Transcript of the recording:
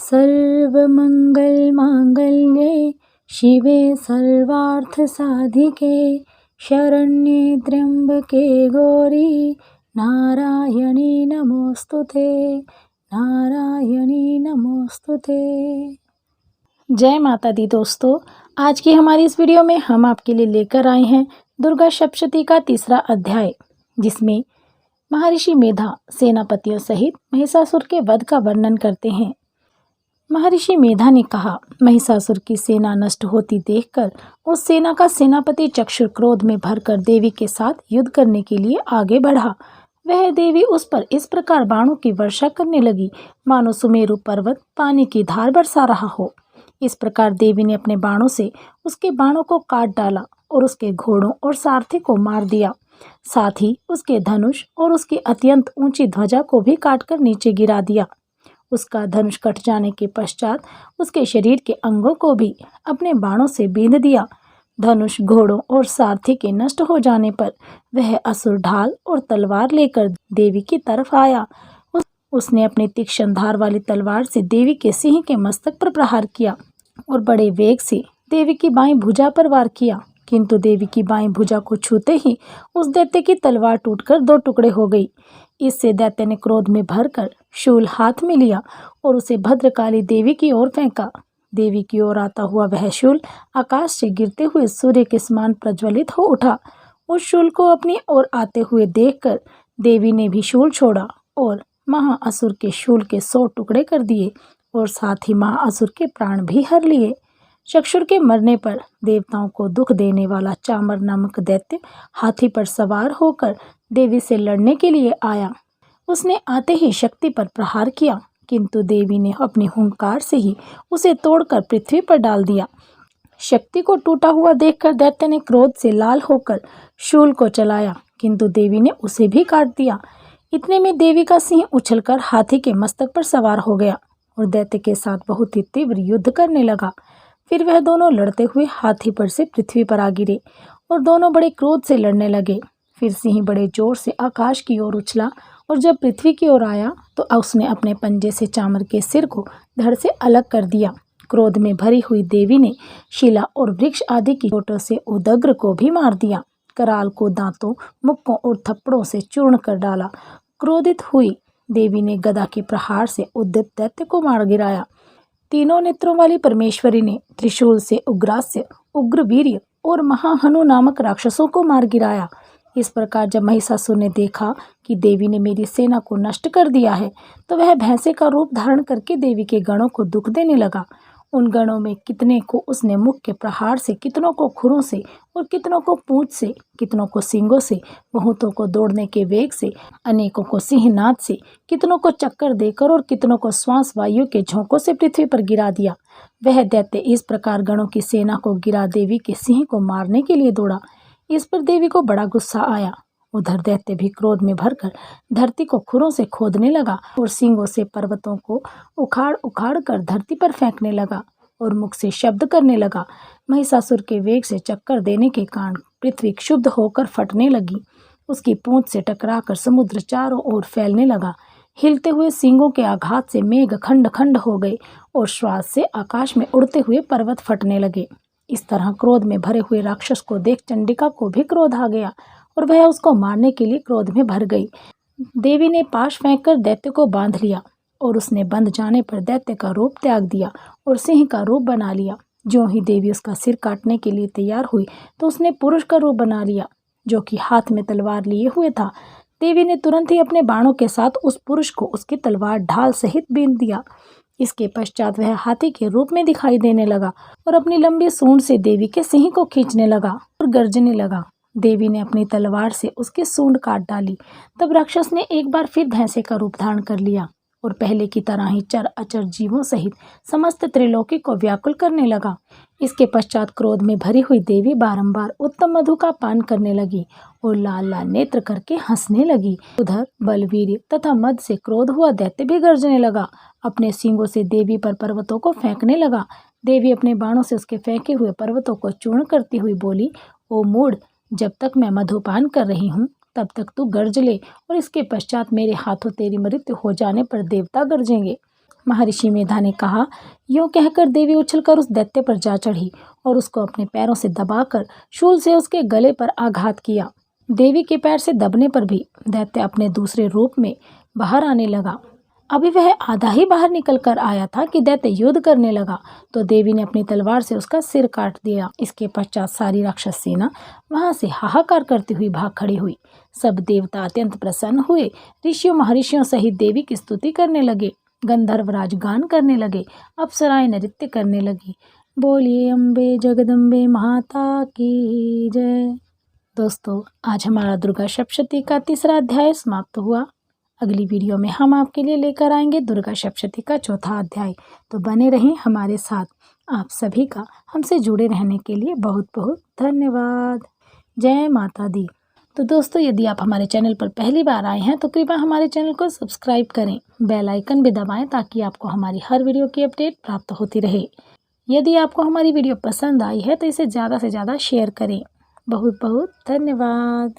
सर्वमङ्गलमाङ्गल्ये शिवे सर्वार्थसाधिके शरण्ये त्र्यम्बके गौरी नारायणी नमोस्तुते, नारायणी नमोस्तुते। जय माता दी दोस्तों, आज की हमारी इस वीडियो में हम आपके लिए लेकर आए हैं दुर्गा सप्तशती का तीसरा अध्याय, जिसमें महर्षि मेधा सेनापतियों सहित महिषासुर के वध का वर्णन करते हैं। महर्षि मेधा ने कहा, महिषासुर की सेना नष्ट होती देखकर उस सेना का सेनापति चक्षुर क्रोध में भरकर देवी के साथ युद्ध करने के लिए आगे बढ़ा। वह देवी उस पर इस प्रकार बाणों की वर्षा करने लगी मानो सुमेरु पर्वत पानी की धार बरसा रहा हो। इस प्रकार देवी ने अपने बाणों से उसके बाणों को काट डाला और उसके घोड़ों और सारथी को मार दिया। साथ ही उसके धनुष और उसकी अत्यंत ऊंची ध्वजा को भी काटकर नीचे गिरा दिया। उसका धनुष कट जाने के पश्चात उसके शरीर के अंगों को भी अपने बाणों से बींध दिया। धनुष, घोड़ों और सारथी के नष्ट हो जाने पर वह असुर ढाल और तलवार लेकर देवी की तरफ आया। उसने अपनी तीक्ष्ण धार वाली तलवार से देवी के सिंह के मस्तक पर प्रहार किया और बड़े वेग से देवी की बाईं भुजा पर वार किया, किंतु देवी की बाईं भुजा को छूते ही उस दैत्य की तलवार टूटकर दो टुकड़े हो गई। इससे दैत्य ने क्रोध में भरकर शूल हाथ में लिया और उसे भद्रकाली देवी की ओर फेंका। देवी की ओर आता हुआ वह शूल आकाश से गिरते हुए सूर्य के समान प्रज्वलित हो उठा। उस शूल को अपनी ओर आते हुए देखकर देवी ने भी शूल छोड़ा और महाअसुर के शूल के 100 टुकड़े कर दिए और साथ ही महाअसुर के प्राण भी हर लिए। चक्षुर के मरने पर देवताओं को दुख देने वाला चामर नामक दैत्य हाथी पर सवार होकर देवी से लड़ने के लिए आया। उसने आते ही शक्ति पर प्रहार किया, किंतु देवी ने अपनी हुंकार से ही उसे तोड़कर पृथ्वी पर डाल दिया। शक्ति को टूटा हुआ देखकर दैत्य ने क्रोध से लाल होकर शूल को चलाया, किंतु देवी ने उसे भी काट दिया। इतने में देवी का सिंह उछलकर हाथी के मस्तक पर सवार हो गया और दैत्य के साथ बहुत ही तीव्र युद्ध करने लगा। फिर वह दोनों लड़ते हुए हाथी पर से पृथ्वी पर आ गिरे और दोनों बड़े क्रोध से लड़ने लगे। फिर सिंह बड़े जोर से आकाश की ओर उछला और जब पृथ्वी की ओर आया तो उसने अपने पंजे से चामर के सिर को धड़ से अलग कर दिया। क्रोध में भरी हुई देवी ने शिला और वृक्ष आदि की चोटों से उदग्र को भी मार दिया। कराल को दांतों, मुक्कों और थप्पड़ों से चूर्ण कर डाला। क्रोधित हुई देवी ने गदा के प्रहार से उद्यत दैत्य को मार गिराया। तीनों नेत्रों वाली परमेश्वरी ने त्रिशूल से उग्रास्य, उग्रवीर्य और महाहनु नामक राक्षसों को मार गिराया। इस प्रकार जब महिषासुर ने देखा कि देवी ने मेरी सेना को नष्ट कर दिया है, तो वह भैंसे का रूप धारण करके देवी के गणों को दुख देने लगा। उन गणों में कितने को उसने मुख के प्रहार से, कितनों को खुरों से और कितनों को पूंछ से, कितनों को सींगों से, बहुतों को दौड़ने के वेग से, अनेकों को सिंहनाद से, कितनों को चक्कर देकर और कितनों को श्वास वायु के झोंकों से पृथ्वी पर गिरा दिया। वह दैत्य इस प्रकार गणों की सेना को गिरा देवी के सिंह को मारने के लिए दौड़ा। इस पर देवी को बड़ा गुस्सा आया। उधर दैत्य भी क्रोध में भरकर धरती को खुरों से खोदने लगा और सींगों से पर्वतों को उखाड़ उखाड़ कर धरती पर फेंकने लगा और मुख से शब्द करने लगा। महिषासुर के वेग से चक्कर देने के कारण पृथ्वी क्षुब्ध होकर फटने लगी। उसकी पूंछ से टकराकर समुद्र चारों ओर फैलने लगा। हिलते हुए सींगों के आघात से मेघ खंड खंड हो गए और श्वास से आकाश में उड़ते हुए पर्वत फटने लगे। इस तरह क्रोध में भरे हुए राक्षस को देख चंडिका को भी क्रोध आ गया और वह उसको मारने के लिए क्रोध में भर गई। देवी ने पाश फेंककर दैत्य को बांध लिया और उसने बंध जाने पर दैत्य का रूप त्याग दिया और सिंह का रूप बना लिया। ज्यों ही देवी उसका सिर काटने के लिए तैयार हुई तो उसने पुरुष का रूप बना लिया, जो कि हाथ में तलवार लिए हुए था। देवी ने तुरंत ही अपने बाणों के साथ उस पुरुष को उसकी तलवार ढाल सहित बींध दिया। इसके पश्चात वह हाथी के रूप में दिखाई देने लगा और अपनी लंबी सूंड से देवी के सिंह को खींचने लगा और गर्जने लगा। देवी ने अपनी तलवार से उसकी सूंड काट डाली। तब राक्षस ने एक बार फिर भैंसे का रूप धारण कर लिया और पहले की तरह ही चर अचर जीवों सहित समस्त त्रिलोकी को व्याकुल करने लगा। इसके पश्चात क्रोध में भरी हुई देवी बारंबार उत्तम मधु का पान करने लगी और लाल लाल नेत्र करके हंसने लगी। उधर बलवीर तथा मद से क्रोध हुआ दैत्य भी गरजने लगा। अपने सींगों से देवी पर पर्वतों को फेंकने लगा। देवी अपने बाणों से उसके फेंके हुए पर्वतों को चूर्ण करती हुई बोली, ओ मूढ़, जब तक मैं मधुपान कर रही हूँ तब तक तू गर्ज ले और इसके पश्चात मेरे हाथों तेरी मृत्यु हो जाने पर देवता गरजेंगे। महर्षि मेधा ने कहा। यूं कहकर देवी उछलकर उस दैत्य पर जा चढ़ी और उसको अपने पैरों से दबाकर शूल से उसके गले पर आघात किया। देवी के पैर से दबने पर भी दैत्य अपने दूसरे रूप में बाहर आने लगा। अभी वह आधा ही बाहर निकल कर आया था कि दैत्य युद्ध करने लगा तो देवी ने अपनी तलवार से उसका सिर काट दिया। इसके पश्चात सारी राक्षस सेना वहां से हाहाकार करती हुई भाग खड़ी हुई। सब देवता अत्यंत प्रसन्न हुए। ऋषियों महर्षियों सहित देवी की स्तुति करने लगे। गंधर्वराज गान करने लगे। अप्सराएं नृत्य करने लगी। बोलिए अम्बे जगदम्बे माता की जय। दोस्तों, आज हमारा दुर्गा सप्तशती का तीसरा अध्याय समाप्त हुआ। अगली वीडियो में हम आपके लिए लेकर आएंगे दुर्गा सप्तशती का चौथा अध्याय। तो बने रहें हमारे साथ। आप सभी का हमसे जुड़े रहने के लिए बहुत बहुत धन्यवाद। जय माता दी। तो दोस्तों, यदि आप हमारे चैनल पर पहली बार आए हैं तो कृपया हमारे चैनल को सब्सक्राइब करें, बेल आइकन भी दबाएं ताकि आपको हमारी हर वीडियो की अपडेट प्राप्त होती रहे। यदि आपको हमारी वीडियो पसंद आई है तो इसे ज़्यादा से ज़्यादा शेयर करें। बहुत बहुत धन्यवाद।